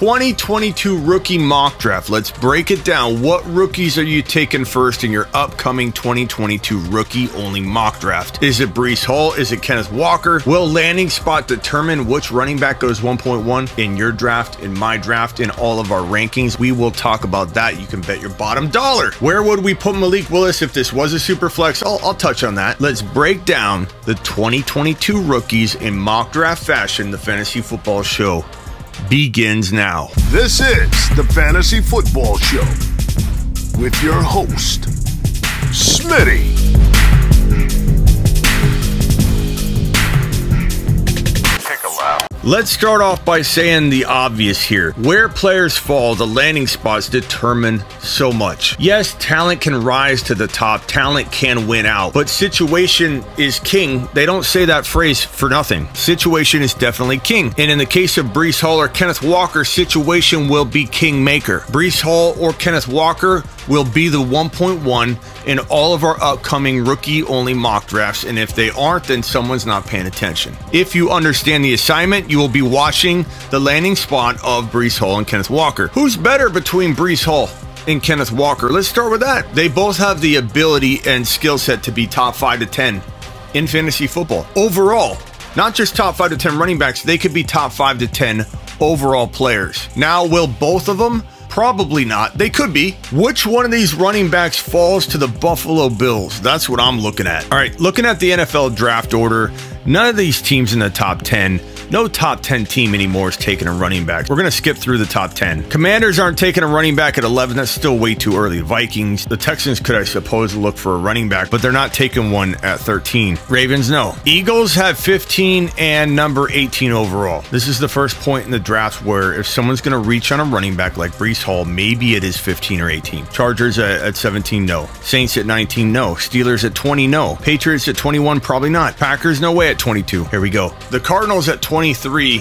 2022 rookie mock draft. Let's break it down. What rookies are you taking first in your upcoming 2022 rookie only mock draft? Is it Breece Hall? Is it Kenneth Walker? Will landing spot determine which running back goes 1.1 in your draft, in my draft, in all of our rankings? We will talk about that. You can bet your bottom dollar. Where would we put Malik Willis if this was a super flex? I'll touch on that. Let's break down the 2022 rookies in mock draft fashion. The Fantasy Football Show begins now. This is the Fantasy Football Show with your host, Smitty. Let's start off by saying the obvious here. Where players fall, the landing spots determine so much. Yes, talent can rise to the top, talent can win out, but situation is king. They don't say that phrase for nothing. Situation is definitely king. And in the case of Breece Hall or Kenneth Walker, situation will be kingmaker. Breece Hall or Kenneth Walker will be the 1.1 in all of our upcoming rookie only mock drafts, and if they aren't, then someone's not paying attention. If you understand the assignment, you will be watching the landing spot of Breece Hall and Kenneth Walker. Who's better between Breece Hall and Kenneth Walker? Let's start with that. They both have the ability and skill set to be top 5 to 10 in fantasy football overall. Not just top 5 to 10 running backs, they could be top 5 to 10 overall players. Now, will both of them? Probably not. They could be. Which one of these running backs falls to the Buffalo Bills? That's what I'm looking at. All right, looking at the NFL draft order, none of these teams in the top 10, no top 10 team anymore is taking a running back. We're going to skip through the top 10. Commanders aren't taking a running back at 11. That's still way too early. Vikings, the Texans could, I suppose, look for a running back, but they're not taking one at 13. Ravens, no. Eagles have 15 and number 18 overall. This is the first point in the draft where if someone's going to reach on a running back like Breece Hall, maybe it is 15 or 18. Chargers at 17, no. Saints at 19, no. Steelers at 20, no. Patriots at 21, probably not. Packers, no way at 22. Here we go. The Cardinals at 23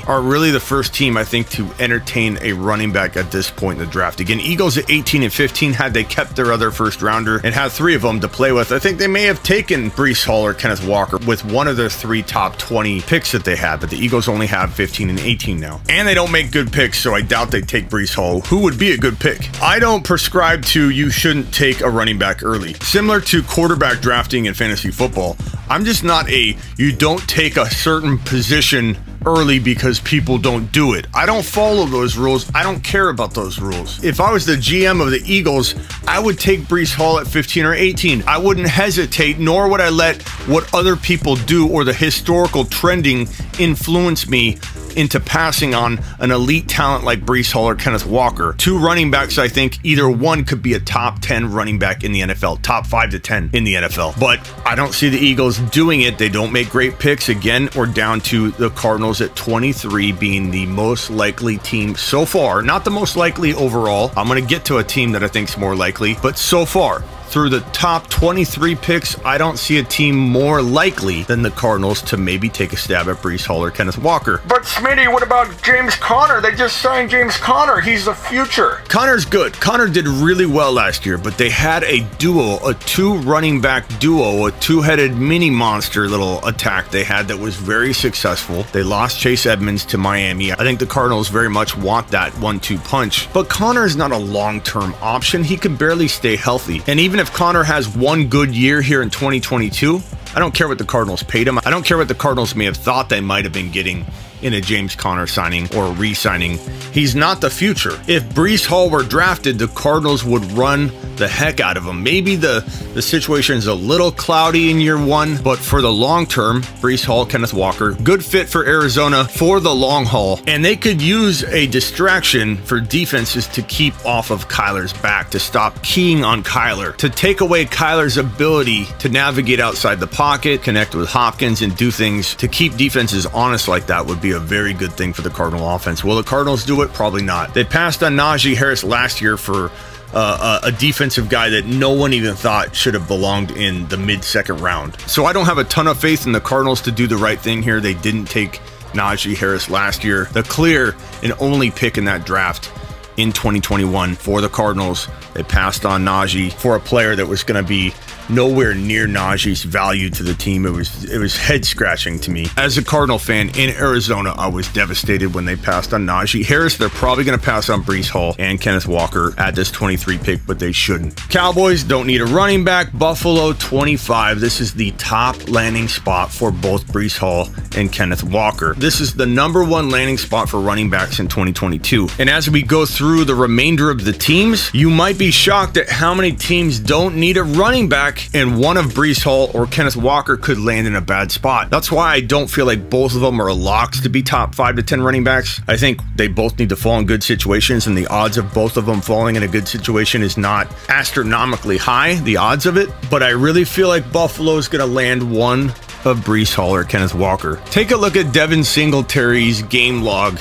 are really the first team, I think, to entertain a running back at this point in the draft. Again, Eagles at 18 and 15, had they kept their other first rounder and had 3 of them to play with, I think they may have taken Breece Hall or Kenneth Walker with one of their 3 top 20 picks that they had, but the Eagles only have 15 and 18 now. And they don't make good picks, so I doubt they take Breece Hall, who would be a good pick. I don't prescribe to you shouldn't take a running back early. Similar to quarterback drafting in fantasy football, I'm just not a you don't take a certain position early because people don't do it. I don't follow those rules. I don't care about those rules. If I was the GM of the Eagles, I would take Breece Hall at 15 or 18. I wouldn't hesitate, nor would I let what other people do or the historical trending influence me into passing on an elite talent like Breece Hall or Kenneth Walker. 2 running backs, I think either one could be a top 10 running back in the NFL, top 5 to 10 in the NFL. But I don't see the Eagles doing it. They don't make great picks. Again, we're down to the Cardinals at 23 being the most likely team so far. Not the most likely overall. I'm going to get to a team that I think is more likely, but so far, through the top 23 picks, I don't see a team more likely than the Cardinals to maybe take a stab at Breece Hall or Kenneth Walker. But Smitty, what about James Conner? They just signed James Conner. He's the future. Conner's good. Conner did really well last year, but they had a duo, a 2 running back duo, a 2-headed mini monster little attack they had that was very successful. They lost Chase Edmonds to Miami. I think the Cardinals very much want that 1-2 punch, but Conner is not a long-term option. He can barely stay healthy. And even if Conner has one good year here in 2022, I don't care what the Cardinals paid him. I don't care what the Cardinals may have thought they might have been getting in a James Conner signing or re-signing. He's not the future. If Breece Hall were drafted, the Cardinals would run the heck out of him. Maybe the situation is a little cloudy in year 1, but for the long term, Breece Hall, Kenneth Walker, good fit for Arizona for the long haul. And they could use a distraction for defenses to keep off of Kyler's back, to stop keying on Kyler, to take away Kyler's ability to navigate outside the pocket, connect with Hopkins, and do things to keep defenses honest like that would be a very good thing for the Cardinal offense. Will the Cardinals do it? Probably not. They passed on Najee Harris last year for a defensive guy that no one even thought should have belonged in the mid-second round. So I don't have a ton of faith in the Cardinals to do the right thing here. They didn't take Najee Harris last year. The clear and only pick in that draft in 2021 for the Cardinals. They passed on Najee for a player that was going to be nowhere near Najee's value to the team. It was head scratching to me. As a Cardinal fan in Arizona, I was devastated when they passed on Najee Harris. They're probably going to pass on Breece Hall and Kenneth Walker at this 23 pick, but they shouldn't. Cowboys don't need a running back. Buffalo 25. This is the top landing spot for both Breece Hall and Kenneth Walker. This is the #1 landing spot for running backs in 2022. And as we go through the remainder of the teams, you might be shocked at how many teams don't need a running back, and one of Breece Hall or Kenneth Walker could land in a bad spot. That's why I don't feel like both of them are locks to be top 5 to 10 running backs. I think they both need to fall in good situations, and the odds of both of them falling in a good situation is not astronomically high, the odds of it, but I really feel like Buffalo's going to land one of Breece Hall or Kenneth Walker. Take a look at Devin Singletary's game log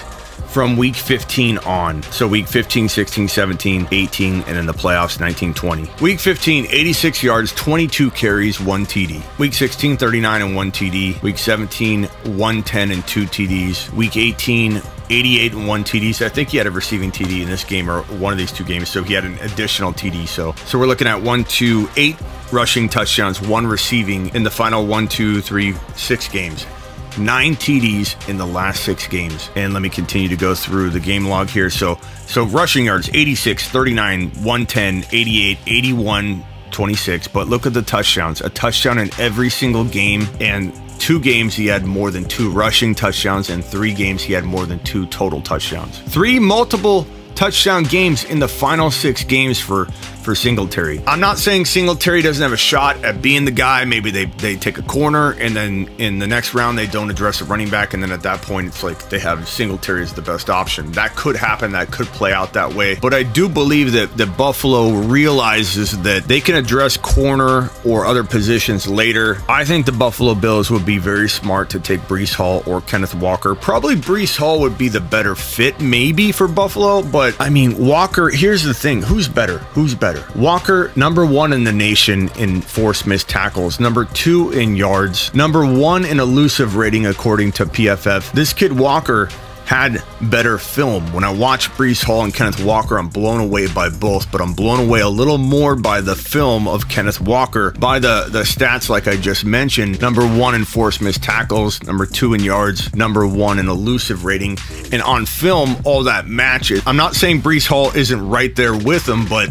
from week 15 on. So week 15, 16, 17, 18, and in the playoffs, 19, 20. Week 15, 86 yards, 22 carries, 1 TD. Week 16, 39 and 1 TD. Week 17, 110 and 2 TDs. Week 18, 88 and 1 TDs. I think he had a receiving TD in this game or one of these two games, so he had an additional TD. So we're looking at 1, 2, 8 rushing touchdowns, 1 receiving in the final 1, 2, 3, 6 games. 9 TDs in the last 6 games. And let me continue to go through the game log here. So rushing yards, 86, 39, 110, 88, 81, 26. But look at the touchdowns. A touchdown in every single game, and 2 games he had more than 2 rushing touchdowns, and 3 games he had more than 2 total touchdowns. 3 multiple touchdown games in the final 6 games for Singletary. I'm not saying Singletary doesn't have a shot at being the guy. Maybe they take a corner, and then in the next round they don't address a running back, and then at that point it's like they have Singletary as the best option. That could happen. That could play out that way. But I do believe that Buffalo realizes that they can address corner or other positions later. I think the Buffalo Bills would be very smart to take Breece Hall or Kenneth Walker. Probably Breece Hall would be the better fit maybe for Buffalo, but I mean, Walker, here's the thing. Who's better? Who's better? Walker, #1 in the nation in forced missed tackles, #2 in yards, #1 in elusive rating according to PFF. This kid Walker had better film. When I watch Breece Hall and Kenneth Walker, I'm blown away by both, but I'm blown away a little more by the film of Kenneth Walker, by the stats like I just mentioned. #1 in forced missed tackles, #2 in yards, #1 in elusive rating, and on film, all that matches. I'm not saying Breece Hall isn't right there with him, but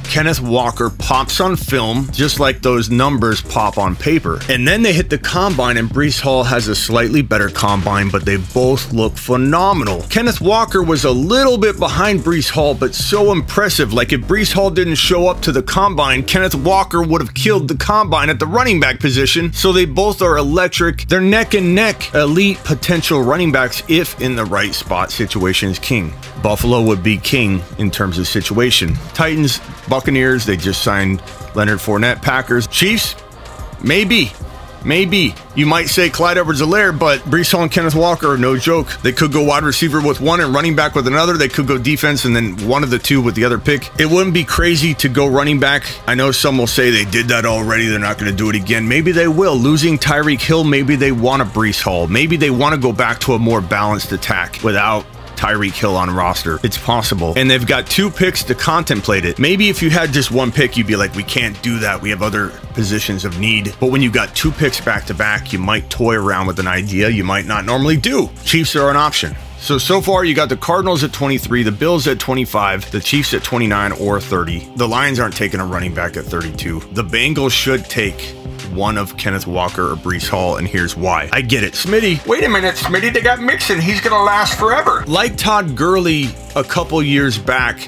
Kenneth Walker pops on film just like those numbers pop on paper. And then they hit the combine, and Breece Hall has a slightly better combine, but they both look phenomenal. Kenneth Walker was a little bit behind Breece Hall, but so impressive. Like if Breece Hall didn't show up to the combine, Kenneth Walker would have killed the combine at the running back position. So they both are electric. They're neck and neck elite potential running backs if in the right spot. Situation is king. Buffalo would be king in terms of situation. Titans, Buccaneers, they just signed Leonard Fournette. Packers, Chiefs, maybe. You might say Clyde Edwards-Helaire, but Breece Hall and Kenneth Walker are no joke. They could go wide receiver with one and running back with another. They could go defense and then one of the two with the other pick. It wouldn't be crazy to go running back. I know some will say they did that already. They're not going to do it again. Maybe they will. Losing Tyreek Hill, maybe they want a Breece Hall. Maybe they want to go back to a more balanced attack without Tyreek Hill on roster. It's possible. And they've got 2 picks to contemplate it. Maybe if you had just 1 pick, you'd be like, we can't do that. We have other positions of need. But when you got 2 picks back to back, you might toy around with an idea you might not normally do. Chiefs are an option. So far you got the Cardinals at 23, the Bills at 25, the Chiefs at 29 or 30. The Lions aren't taking a running back at 32. The Bengals should take one of Kenneth Walker or Breece Hall, and here's why. I get it. Smitty, wait a minute, Smitty, they got Mixon. He's going to last forever. Like Todd Gurley a couple years back,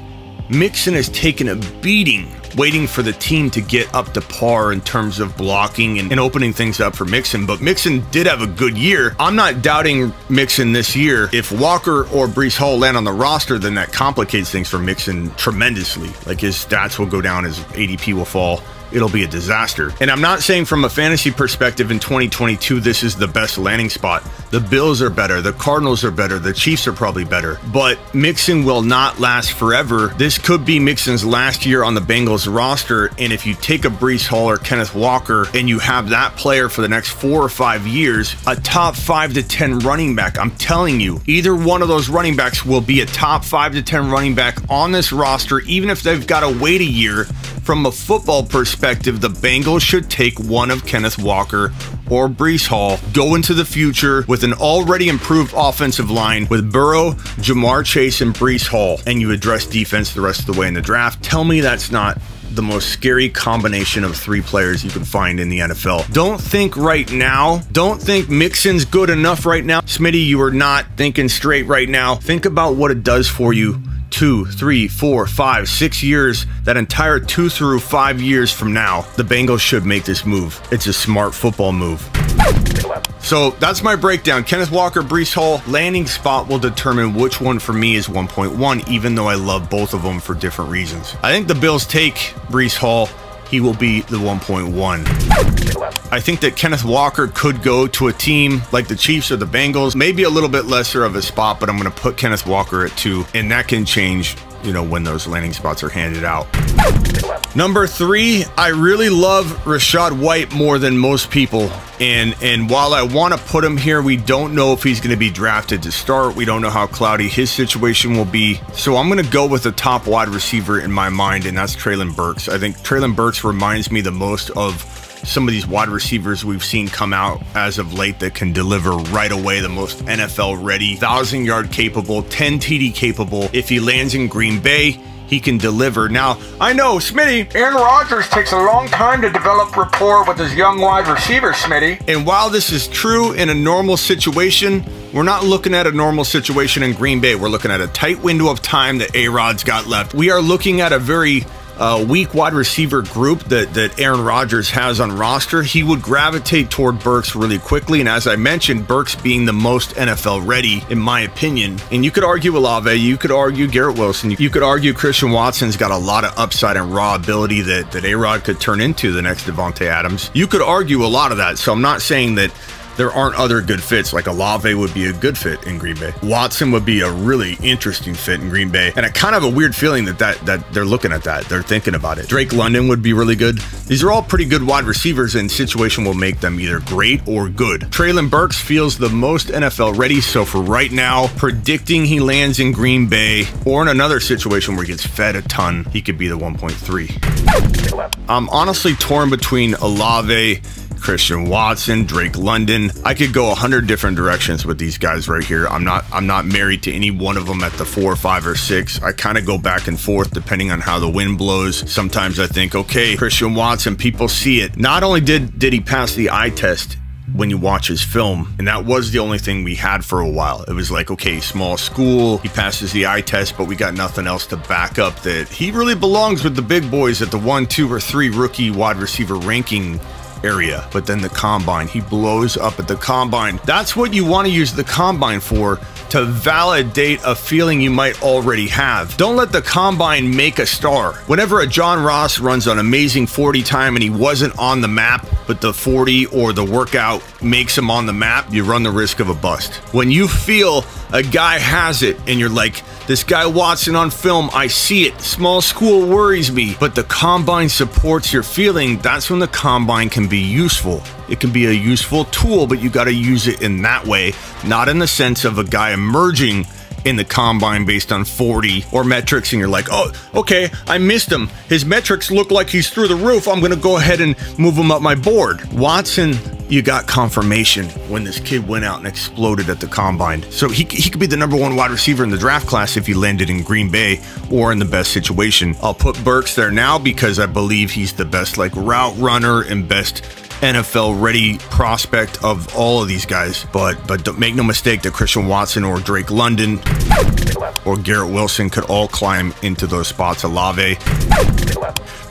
Mixon has taken a beating waiting for the team to get up to par in terms of blocking and opening things up for Mixon, but Mixon did have a good year. I'm not doubting Mixon this year. If Walker or Breece Hall land on the roster, then that complicates things for Mixon tremendously. Like his stats will go down, his ADP will fall. It'll be a disaster. And I'm not saying from a fantasy perspective in 2022, this is the best landing spot. The Bills are better. The Cardinals are better. The Chiefs are probably better. But Mixon will not last forever. This could be Mixon's last year on the Bengals roster. And if you take a Breece Hall or Kenneth Walker and you have that player for the next 4 or 5 years, a top 5 to 10 running back, I'm telling you, either one of those running backs will be a top 5 to 10 running back on this roster, even if they've got to wait a year. From a football perspective, the Bengals should take one of Kenneth Walker or Breece Hall, go into the future with an already improved offensive line with Burrow, Jamar Chase, and Breece Hall, and you address defense the rest of the way in the draft. Tell me that's not the most scary combination of 3 players you can find in the NFL. Don't think right now. Don't think Mixon's good enough right now. Smitty, you are not thinking straight right now. Think about what it does for you 2, 3, 4, 5, 6 years, that entire 2 through 5 years from now. The Bengals should make this move. It's a smart football move. So that's my breakdown. Kenneth Walker, Breece Hall, landing spot will determine which one for me is 1.1, even though I love both of them for different reasons. I think the Bills take Breece Hall. He will be the 1.1. I think that Kenneth Walker could go to a team like the Chiefs or the Bengals, maybe a little bit lesser of a spot, but I'm going to put Kenneth Walker at 2, and that can change, you know, when those landing spots are handed out. Number 3, I really love Rashad White more than most people. And while I want to put him here, we don't know if he's going to be drafted to start. We don't know how cloudy his situation will be. So I'm going to go with the top wide receiver in my mind, and that's Treylon Burks. I think Treylon Burks reminds me the most of some of these wide receivers we've seen come out as of late that can deliver right away, the most NFL ready, 1,000-yard capable, 10 TD capable. If he lands in Green Bay, he can deliver. Now, I know, Smitty, Aaron Rodgers takes a long time to develop rapport with his young wide receivers, Smitty. And while this is true in a normal situation, we're not looking at a normal situation in Green Bay. We're looking at a tight window of time that A-Rod's got left. We are looking at a very weak wide receiver group that Aaron Rodgers has on roster. He would gravitate toward Burks really quickly, and as I mentioned, Burks being the most NFL ready in my opinion. And you could argue Olave, you could argue Garrett Wilson, you could argue Christian Watson's got a lot of upside and raw ability that A-Rod could turn into the next Devontae Adams. You could argue a lot of that, so I'm not saying that there aren't other good fits. Like Olave would be a good fit in Green Bay. Watson would be a really interesting fit in Green Bay. And I kind of have a weird feeling that they're looking at that. They're thinking about it. Drake London would be really good. These are all pretty good wide receivers, and situation will make them either great or good. Treylon Burks feels the most NFL ready. So for right now, predicting he lands in Green Bay or in another situation where he gets fed a ton, he could be the 1.3. I'm honestly torn between Olave, Christian Watson, Drake London. I could go 100 different directions with these guys right here. I'm not married to any one of them at the 4, 5, or 6. I kind of go back and forth depending on how the wind blows. Sometimes I think, okay, Christian Watson, people see it. Not only did he pass the eye test when you watch his film, and that was the only thing we had for a while. It was like, okay, small school, he passes the eye test, but we got nothing else to back up that he really belongs with the big boys at the 1, 2, or 3 rookie wide receiver ranking area. But then the combine, he blows up at the combine. That's what you want to use the combine for, to validate a feeling you might already have. Don't let the combine make a star. Whenever a John Ross runs an amazing 40 time and he wasn't on the map, but the 40 or the workout makes him on the map, you run the risk of a bust. When you feel a guy has it and you're like, this guy Watson on film, I see it. Small school worries me, but the combine supports your feeling. That's when the combine can be useful. It can be a useful tool, but you got to use it in that way, not in the sense of a guy emerging in the combine based on 40 or metrics and you're like, oh, okay, I missed him. His metrics look like he's through the roof. I'm going to go ahead and move him up my board. Watson, you got confirmation when this kid went out and exploded at the combine. So he could be the #1 wide receiver in the draft class if he landed in Green Bay or in the best situation. I'll put Burks there now because I believe he's the best like route runner and best NFL ready prospect of all of these guys, but don't make no mistake that Christian Watson or Drake London or Garrett Wilson could all climb into those spots. Olave.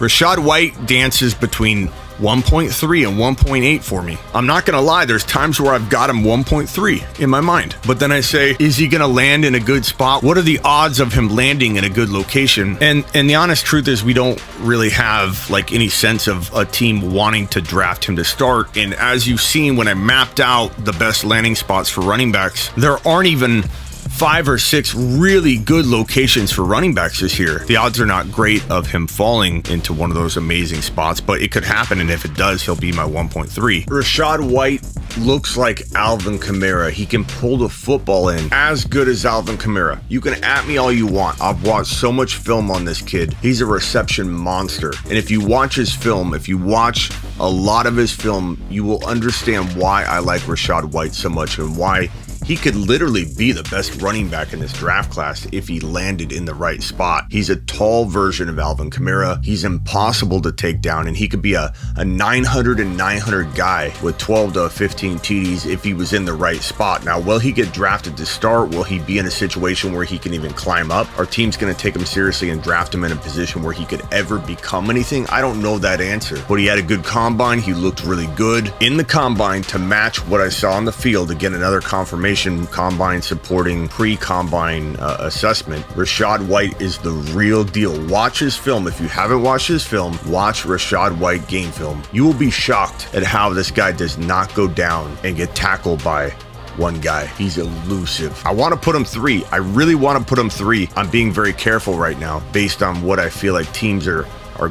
Rashad White dances between 1.3 and 1.8 for me. I'm not going to lie, there's times where I've got him 1.3 in my mind. But then I say, is he going to land in a good spot? What are the odds of him landing in a good location? And the honest truth is we don't really have like any sense of a team wanting to draft him to start. And as you've seen when I mapped out the best landing spots for running backs, there aren't even 5 or 6 really good locations for running backs this year. The odds are not great of him falling into one of those amazing spots, but it could happen, and if it does, he'll be my 1.3. Rashad White looks like Alvin Kamara. He can pull the football in as good as Alvin Kamara. You can at me all you want. I've watched so much film on this kid. He's a reception monster. And if you watch his film, if you watch a lot of his film, you will understand why I like Rashad White so much and why he could literally be the best running back in this draft class if he landed in the right spot. He's a tall version of Alvin Kamara. He's impossible to take down, and he could be a 900 and 900 guy with 12 to 15 TDs if he was in the right spot. Now, will he get drafted to start? Will he be in a situation where he can even climb up? Our team's going to take him seriously and draft him in a position where he could ever become anything? I don't know that answer, but he had a good combine. He looked really good in the combine to match what I saw on the field. Again, another confirmation combine supporting pre-combine assessment. Rashad White is the real deal. Watch his film. If you haven't watched his film, watch Rashad White game film. You will be shocked at how this guy does not go down and get tackled by one guy. He's elusive. I want to put him 3. I really want to put him 3. I'm being very careful right now based on what I feel like teams are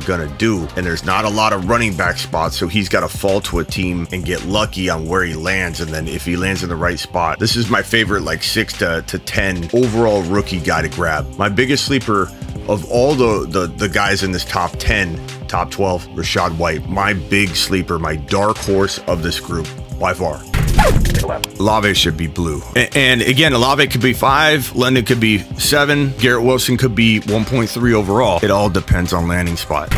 gonna do, and there's not a lot of running back spots, so he's got to fall to a team and get lucky on where he lands. And then if he lands in the right spot, this is my favorite like 6 to 10 overall rookie guy to grab. My biggest sleeper of all the guys in this top 10, top 12, Rashad White. My big sleeper, my dark horse of this group by far. Olave should be blue. And again, Olave could be 5, London could be 7, Garrett Wilson could be 1.3 overall. It all depends on landing spot.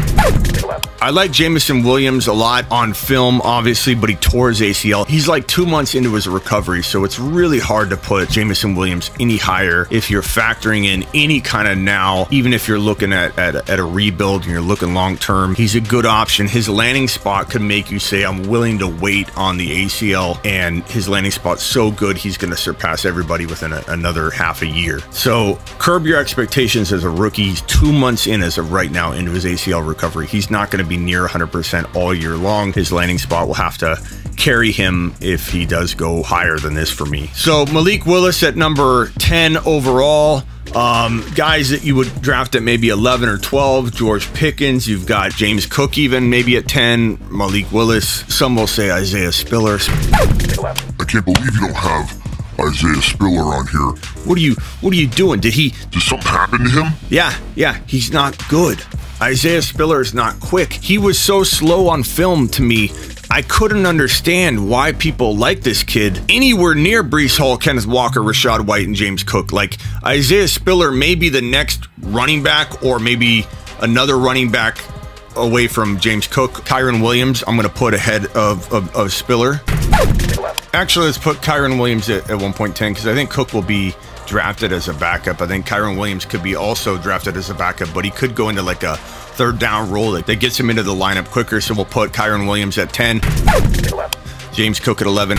I like Jameson Williams a lot on film, obviously, but he tore his ACL. He's like 2 months into his recovery, so it's really hard to put Jameson Williams any higher if you're factoring in any kind of now, even if you're looking at a rebuild and you're looking long term. He's a good option. His landing spot could make you say, I'm willing to wait on the ACL, and his landing spot's so good, he's going to surpass everybody within another half a year. So curb your expectations as a rookie. He's 2 months in as of right now into his ACL recovery. He's not going to be near 100% all year long. His landing spot will have to carry him if he does go higher than this for me. So Malik Willis at number 10 overall. Guys that you would draft at maybe 11 or 12, George Pickens. You've got James Cook even maybe at 10, Malik Willis. Some will say Isaiah Spiller. I can't believe you don't have Isaiah Spiller on here. What are you doing? Did something happen to him? Yeah, he's not good. Isaiah Spiller is not quick. He was so slow on film to me. I couldn't understand why people like this kid anywhere near Breece Hall, Kenneth Walker, Rashad White, and James Cook. Like, Isaiah Spiller may be the next running back, or maybe another running back away from James Cook. Tyron Williams, I'm going to put ahead of Spiller. Actually, let's put Tyron Williams at 1.10 because I think Cook will be drafted as a backup. I think Tyron Williams could be also drafted as a backup, but he could go into like a third down role that gets him into the lineup quicker. So we'll put Tyron Williams at 10, James Cook at 11,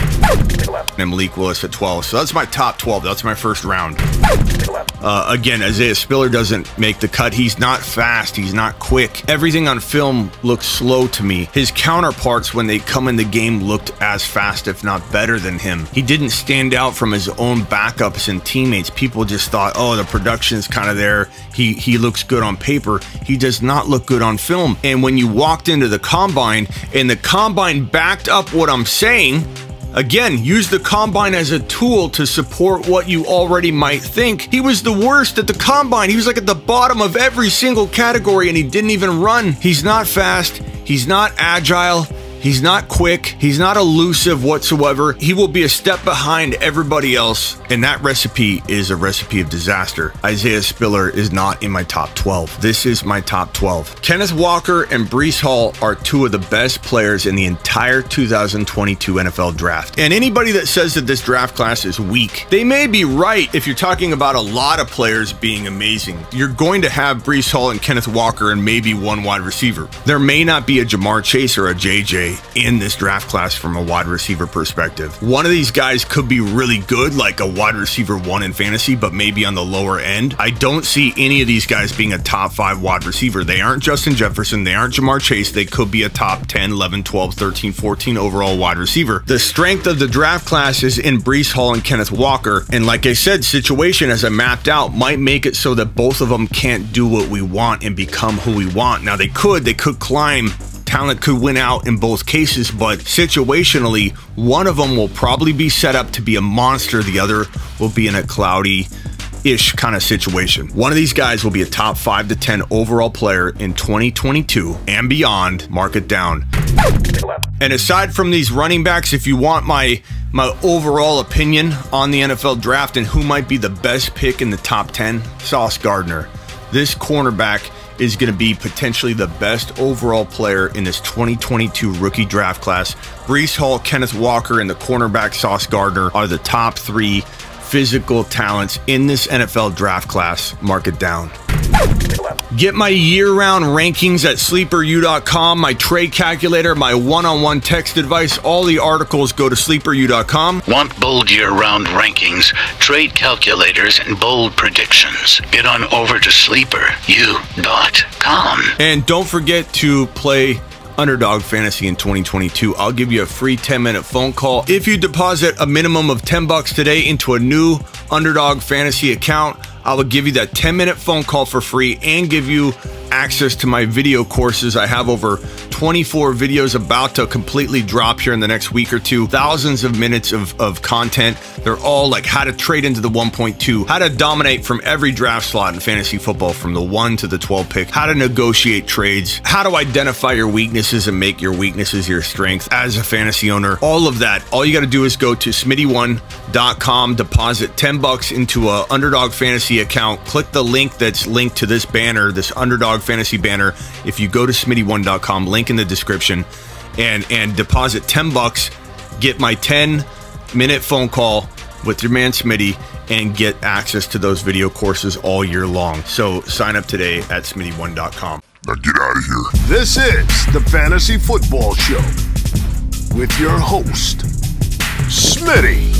and Malik Willis at 12. So that's my top 12. That's my first round. Again, Isaiah Spiller doesn't make the cut. He's not fast. He's not quick. Everything on film looks slow to me. His counterparts, when they come in the game, looked as fast, if not better than him. He didn't stand out from his own backups and teammates. People just thought, oh, the production's kind of there. He looks good on paper. He does not look good on film. And when you walked into the combine and the combine backed up what I'm saying, again, use the combine as a tool to support what you already might think. He was the worst at the combine. He was like at the bottom of every single category, and he didn't even run. He's not fast. He's not agile. He's not quick. He's not elusive whatsoever. He will be a step behind everybody else, and that recipe is a recipe of disaster. Isaiah Spiller is not in my top 12. This is my top 12. Kenneth Walker and Breece Hall are two of the best players in the entire 2022 NFL draft. And anybody that says that this draft class is weak, they may be right if you're talking about a lot of players being amazing. You're going to have Breece Hall and Kenneth Walker and maybe one wide receiver. There may not be a Jamar Chase or a JJ in this draft class from a wide receiver perspective. One of these guys could be really good, like a wide receiver 1 in fantasy, but maybe on the lower end. I don't see any of these guys being a top 5 wide receiver. They aren't Justin Jefferson. They aren't Jamar Chase. They could be a top 10, 11, 12, 13, 14 overall wide receiver. The strength of the draft class is in Breece Hall and Kenneth Walker. And like I said, situation as I mapped out might make it so that both of them can't do what we want and become who we want. Now they could climb. Talent could win out in both cases, but situationally, one of them will probably be set up to be a monster. The other will be in a cloudy-ish kind of situation. One of these guys will be a top 5 to 10 overall player in 2022 and beyond. Mark it down. And aside from these running backs, if you want my overall opinion on the NFL draft and who might be the best pick in the top 10, Sauce Gardner. This cornerback is going to be potentially the best overall player in this 2022 rookie draft class. Breece Hall, Kenneth Walker, and the cornerback Sauce Gardner are the top 3 physical talents in this NFL draft class. Mark it down. Get my year-round rankings at sleeperu.com, my trade calculator, my one-on-one text advice. All the articles go to sleeperu.com. Want bold year-round rankings, trade calculators, and bold predictions? Get on over to sleeperu.com. And don't forget to play Underdog Fantasy in 2022. I'll give you a free 10-minute phone call if you deposit a minimum of $10 today into a new Underdog Fantasy account. I will give you that 10-minute phone call for free and give you access to my video courses. I have over 24 videos about to completely drop here in the next week or two. Thousands of minutes of content. They're all like how to trade into the 1.2, how to dominate from every draft slot in fantasy football from the 1 to the 12 pick, how to negotiate trades, how to identify your weaknesses and make your weaknesses your strength as a fantasy owner. All of that. All you got to do is go to smitty1.com, deposit $10 into a Underdog Fantasy account. Click the link that's linked to this banner, this Underdog Fantasy banner. If you go to smitty1.com, link in the description, and deposit $10, get my 10-minute phone call with your man Smitty and get access to those video courses all year long. So sign up today at smitty1.com. Now get out of here. This is the Fantasy Football Show with your host, Smitty.